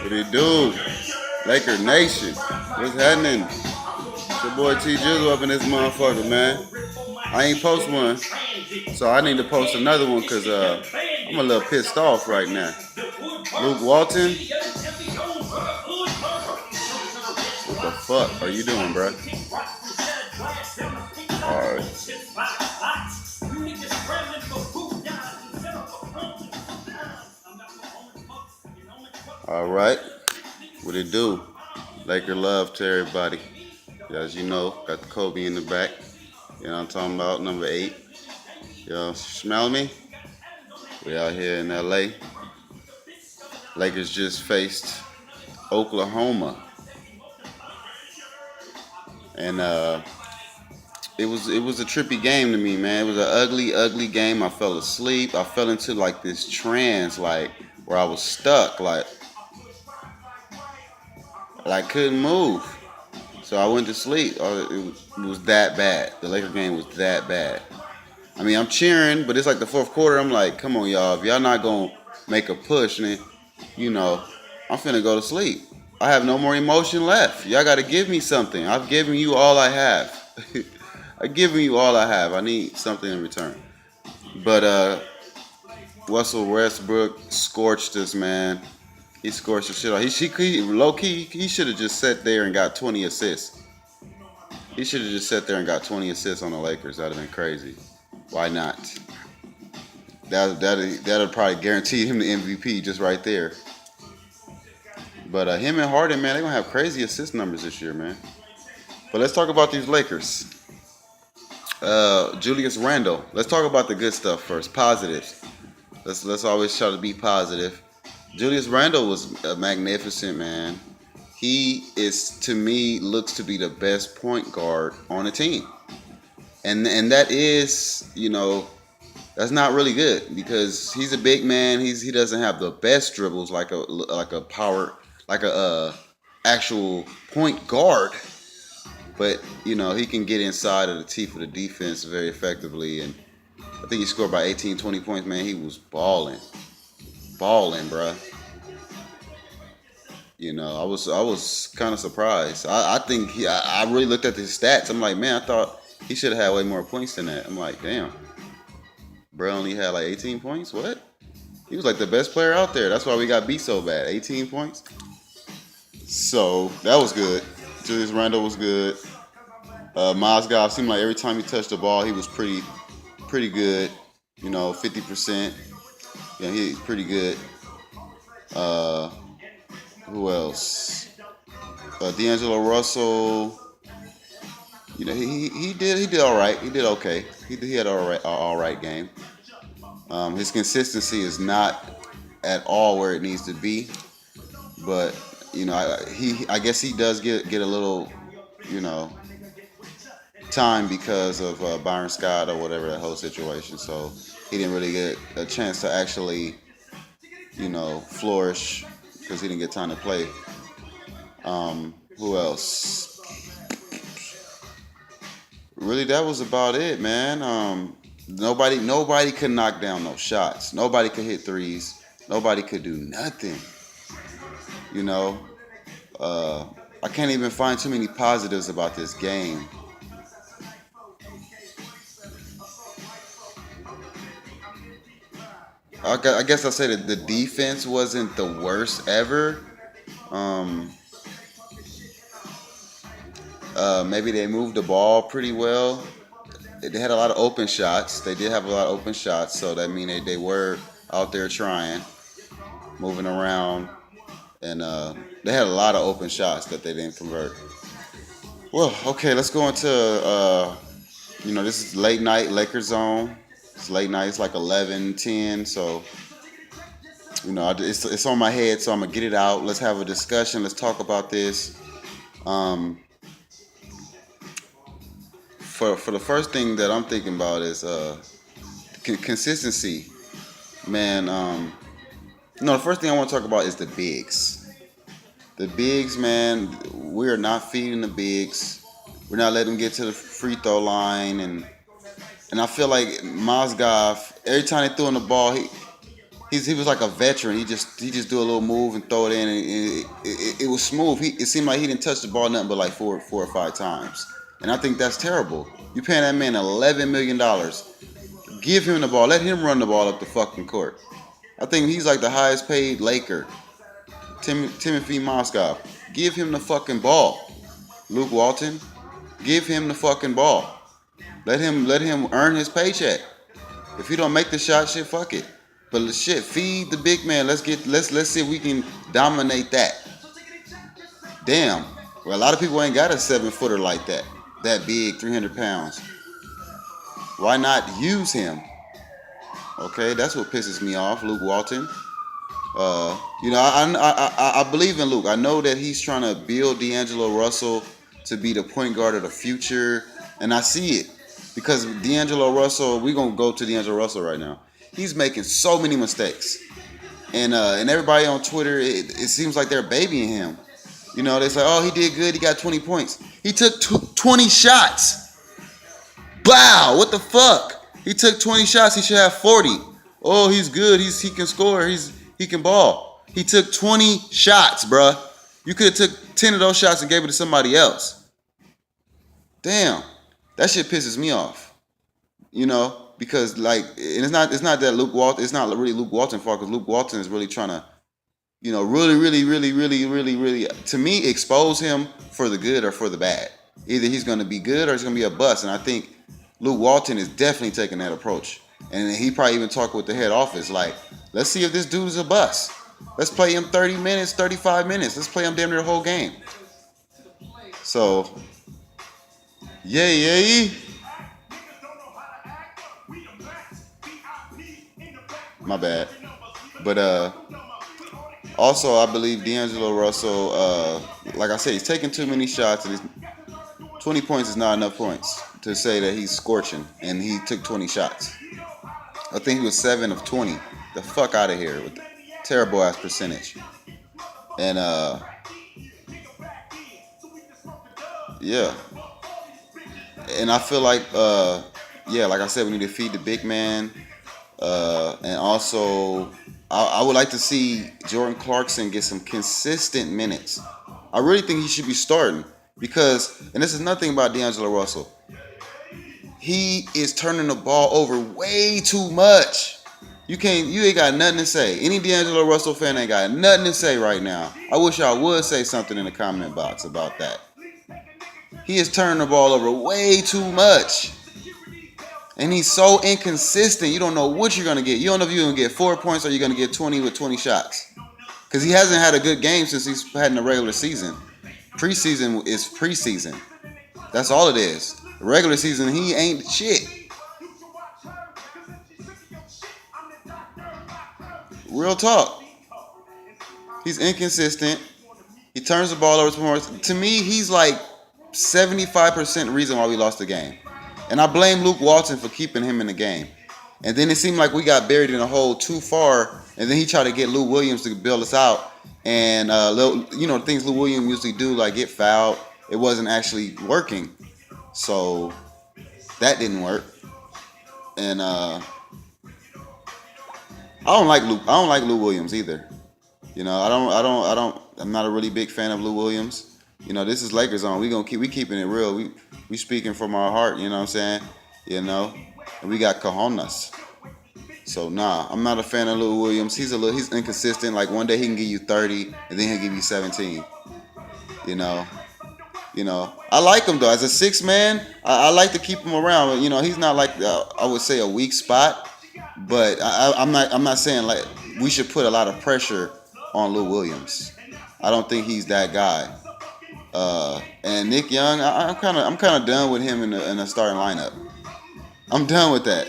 What it do? Laker Nation. What's happening? It's your boy JUJU up in this motherfucker, man. I ain't post one, so I need to post another one because I'm a little pissed off right now. Walton, what the fuck are you doing, bro? Alright. Alright. What it do? Laker love to everybody. As you know, got the Kobe in the back. You know what I'm talking about? Number 8. You know, smell me? We out here in LA. Lakers just faced Oklahoma. And it was a trippy game to me, man. It was an ugly game. I fell asleep. I fell into like this trance, like where I was stuck, like couldn't move. So I went to sleep. It was that bad. The Laker game was that bad. I mean, I'm cheering, but it's like the fourth quarter. I'm like, come on, y'all. If y'all not going to make a push, then, you know, I'm finna go to sleep. I have no more emotion left. Y'all got to give me something. I've given you all I have. I've given you all I have. I need something in return. But Russell Westbrook scorched us, man. He scorched the shit out. He low-key, he should have just sat there and got 20 assists. He should have just sat there and got 20 assists on the Lakers. That would have been crazy. Why not? That'll probably guarantee him the MVP just right there. But him and Harden, man, they're going to have crazy assist numbers this year, man. But let's talk about these Lakers. Julius Randle. Let's talk about the good stuff first. Positives. Let's always try to be positive. Julius Randle was magnificent, man. He is, to me, looks to be the best point guard on the team. And that is, you know, that's not really good because he's a big man. He doesn't have the best dribbles like a actual point guard. But, you know, he can get inside of the teeth of the defense very effectively. And I think he scored by 18, 20 points, man. He was balling, bruh. You know, I was kind of surprised. I think I really looked at his stats. I'm like, man, I thought he should have had way more points than that. I'm like, damn. Bro only had like 18 points? What? He was like the best player out there. That's why we got beat so bad. 18 points? So, that was good. Julius Randle was good. Mozgov seemed like every time he touched the ball, he was pretty good. You know, 50%. Yeah, he's pretty good. Who else? D'Angelo Russell. You know, he did all right. He did okay. He had all right game. His consistency is not at all where it needs to be, but you know, I guess he does get a little, you know, time because of Byron Scott or whatever, that whole situation. So he didn't really get a chance to actually, you know, flourish because he didn't get time to play. Who else? Really, that was about it, man. Nobody could knock down no shots. Nobody could hit threes. Nobody could do nothing. You know, I can't even find too many positives about this game. I guess I'll say that the defense wasn't the worst ever. Maybe they moved the ball pretty well. They had a lot of open shots. They did have a lot of open shots, so that means they were out there trying, moving around, and they had a lot of open shots that they didn't convert. Well, okay, let's go into, you know, this is late night LakersZone. It's late night. It's like 11:10, so, you know, it's on my head, so I'm going to get it out. Let's have a discussion. Let's talk about this. For the first thing that I'm thinking about is consistency. Man, no, the first thing I want to talk about is the bigs. The bigs, man, we are not feeding the bigs. We're not letting them get to the free throw line. And I feel like Mozgov, every time they threw in the ball, he was like a veteran. He just do a little move and throw it in, and it was smooth. It seemed like he didn't touch the ball nothing but like four or five times, and I think that's terrible. You paying that man $11 million. Give him the ball. Let him run the ball up the fucking court. I think he's like the highest paid Laker. Timothy Mozgov. Give him the fucking ball. Luke Walton. Give him the fucking ball. Let him earn his paycheck. If he don't make the shot, shit, fuck it. But shit, feed the big man. Let's see if we can dominate that. Damn. Well, a lot of people ain't got a 7-footer like that. That big, 300 pounds. Why not use him? Okay, that's what pisses me off, Luke Walton. I believe in Luke. I know that he's trying to build D'Angelo Russell to be the point guard of the future, and I see it because D'Angelo Russell. We're gonna go to D'Angelo Russell right now. He's making so many mistakes, and everybody on Twitter, it seems like they're babying him. You know, they say, "Oh, he did good. He got 20 points. He took 20 shots." Wow, what the fuck? He took 20 shots. He should have 40. Oh, he's good. He can score. He can ball. He took 20 shots, bruh. You could have took 10 of those shots and gave it to somebody else. Damn, that shit pisses me off. You know, because like, and it's not that Luke Walton. It's not really Luke Walton's fault because Luke Walton is really trying to, you know, really, to me, expose him for the good or for the bad. Either he's going to be good or he's going to be a bust. And I think Luke Walton is definitely taking that approach. And he probably even talked with the head office, like, let's see if this dude is a bust. Let's play him 30 minutes, 35 minutes. Let's play him damn near the whole game. So, yay. My bad. But also, I believe D'Angelo Russell, like I said, he's taking too many shots. And 20 points is not enough points to say that he's scorching. And he took 20 shots. I think he was 7 of 20. The fuck out of here with the terrible ass percentage. And yeah. And I feel like like I said, we need to feed the big man. And also I would like to see Jordan Clarkson get some consistent minutes. I really think he should be starting because, and this is nothing about D'Angelo Russell, he is turning the ball over way too much. You ain't got nothing to say. Any D'Angelo Russell fan ain't got nothing to say right now. I wish y'all would say something in the comment box about that. He is turning the ball over way too much. And he's so inconsistent. You don't know what you're going to get. You don't know if you're going to get 4 points or you're going to get 20 with 20 shots. Because he hasn't had a good game since he's had in the regular season. Preseason is preseason. That's all it is. The regular season, he ain't shit. Real talk. He's inconsistent. He turns the ball over more. To me, he's like 75% reason why we lost the game. And I blame Luke Walton for keeping him in the game. And then it seemed like we got buried in a hole too far. And then he tried to get Lou Williams to bail us out. And, things Lou Williams usually do, like get fouled. It wasn't actually working. So that didn't work. And I don't like Lou Williams either. You know, I'm not a really big fan of Lou Williams. You know, this is LakersZone. We keeping it real. We speaking from our heart, you know what I'm saying? You know, and we got cojones. So nah, I'm not a fan of Lou Williams. He's inconsistent. Like one day he can give you 30 and then he'll give you 17. You know, I like him though. As a 6 man, I like to keep him around. You know, he's not like I would say a weak spot, but I'm not saying like we should put a lot of pressure on Lou Williams. I don't think he's that guy. And Nick Young, I'm kind of done with him in the starting lineup. I'm done with that.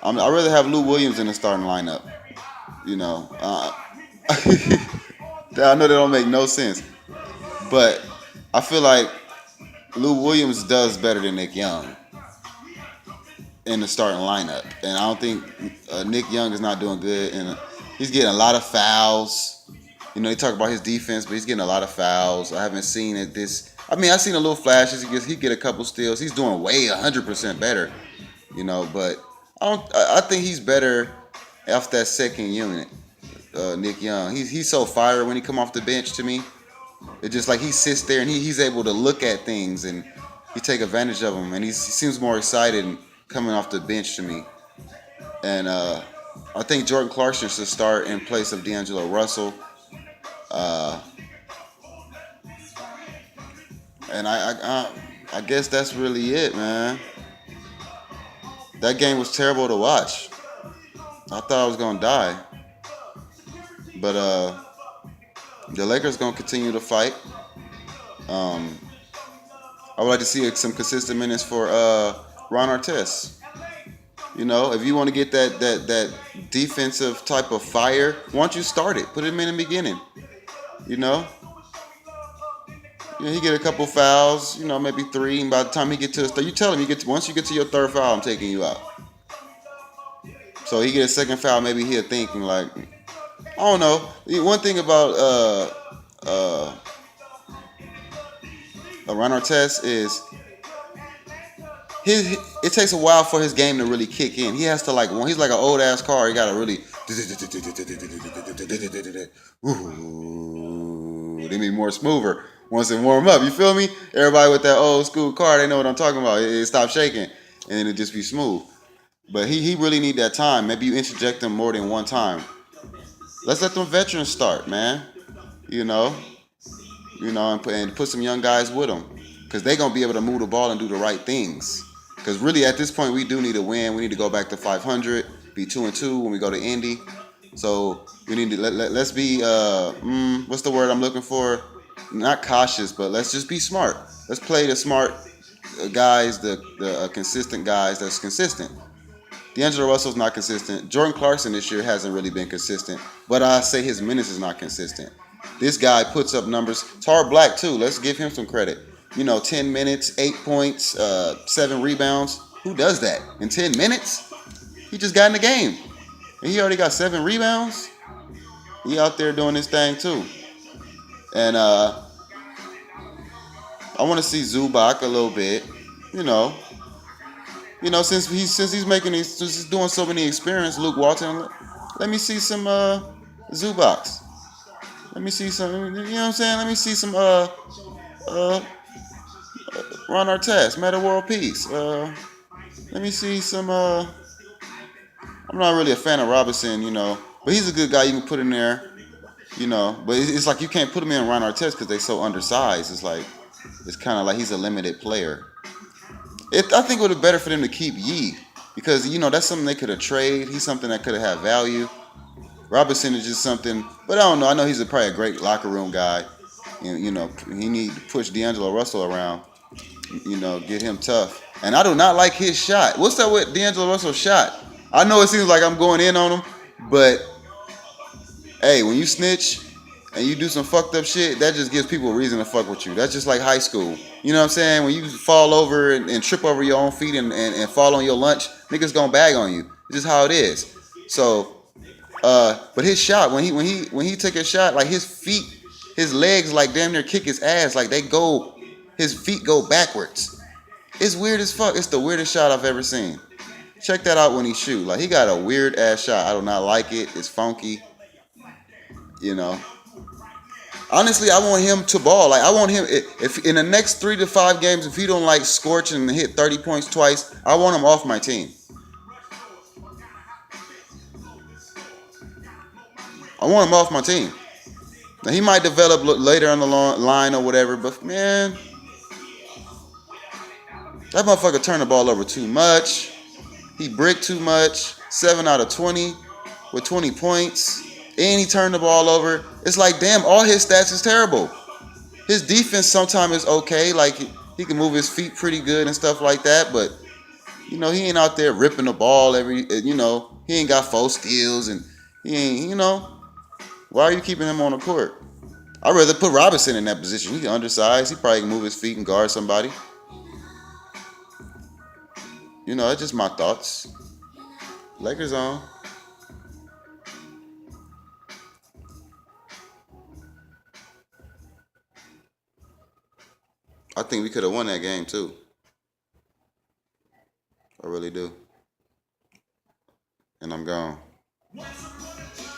I'd rather have Lou Williams in the starting lineup. You know, I know that don't make no sense, but I feel like Lou Williams does better than Nick Young in the starting lineup, and I don't think Nick Young is not doing good, and he's getting a lot of fouls. You know, they talk about his defense, but he's getting a lot of fouls. I haven't seen it I've seen a little flashes. He get a couple steals. He's doing way 100% better. You know, but I think he's better off that second unit. Nick Young, he's so fire when he come off the bench to me. It's just like he sits there and he's able to look at things and he take advantage of them, and he seems more excited coming off the bench to me. And I think Jordan Clarkson should start in place of D'Angelo Russell. Uh, and I guess that's really it, man. That game was terrible to watch. I thought I was gonna die, but the Lakers gonna continue to fight. Um, I would like to see some consistent minutes for Ron Artest. You know, if you want to get that defensive type of fire, why don't you start it? Put him in the beginning. You know, he get a couple fouls. You know, maybe 3. And by the time he get to his third, you tell him once you get to your third foul, I'm taking you out. So he get a second foul, maybe he'll think like, I don't know. One thing about Ron Artest is it takes a while for his game to really kick in. He has to he's like an old ass car. He got to really they be more smoother once it warm up. You feel me? Everybody with that old school car, they know what I'm talking about. It stops shaking and then it just be smooth. But he really need that time. Maybe you interject him more than one time. Let's let them veterans start, man. You know, and put some young guys with them, because they gonna be able to move the ball and do the right things. Because really, at this point, we do need a win. We need to go back to 500, be 2-2 when we go to Indy. So we need to let's be what's the word I'm looking for? Not cautious, but let's just be smart. Let's play the smart guys, the consistent guys that's consistent. D'Angelo Russell's not consistent. Jordan Clarkson this year hasn't really been consistent, but I say his minutes is not consistent. This guy puts up numbers. Tar Black too. Let's give him some credit. 10 minutes, 8 points, 7 rebounds. Who does that in 10 minutes? He just got in the game, and he already got 7 rebounds. He out there doing his thing too. And I want to see Zubac a little bit. Since he's doing so many experience, Luke Walton. Let me see some Zubacs. Let me see some. You know what I'm saying? Let me see some Ron Artest, Meta World Peace. Let me see some. I'm not really a fan of Robinson, but he's a good guy you can put in there, But it's like you can't put him in Ron Artest because they're so undersized. It's kind of like he's a limited player. I think it would have been better for them to keep Yee, because that's something they could have traded. He's something that could have had value. Robinson is just something, but I don't know. I know he's probably a great locker room guy. He need to push D'Angelo Russell around. Get him tough. And I do not like his shot. What's that with D'Angelo Russell's shot? I know it seems like I'm going in on him, but hey, when you snitch and you do some fucked up shit, that just gives people a reason to fuck with you. That's just like high school. You know what I'm saying? When you fall over and trip over your own feet and fall on your lunch, niggas gonna bag on you. It's just how it is. So, but his shot, when he took his shot, like his legs like damn near kick his ass, like his feet go backwards. It's weird as fuck. It's the weirdest shot I've ever seen. Check that out when he shoot. Like, he got a weird ass shot. I do not like it. It's funky. Honestly, I want him to ball. Like, I want him, if in the next 3 to 5 games, if he don't like scorch and hit 30 points twice, I want him off my team. I want him off my team. Now, he might develop later on the line or whatever, but man, that motherfucker turned the ball over too much. He bricked too much. 7 out of 20 with 20 points. And he turned the ball over. It's like, damn, all his stats is terrible. His defense sometimes is okay. Like, he can move his feet pretty good and stuff like that. But, he ain't out there ripping the ball he ain't got 4 steals. And he ain't, why are you keeping him on the court? I'd rather put Robinson in that position. He's undersized. He probably can move his feet and guard somebody. That's just my thoughts. LakersZone. I think we could have won that game too. I really do. And I'm gone.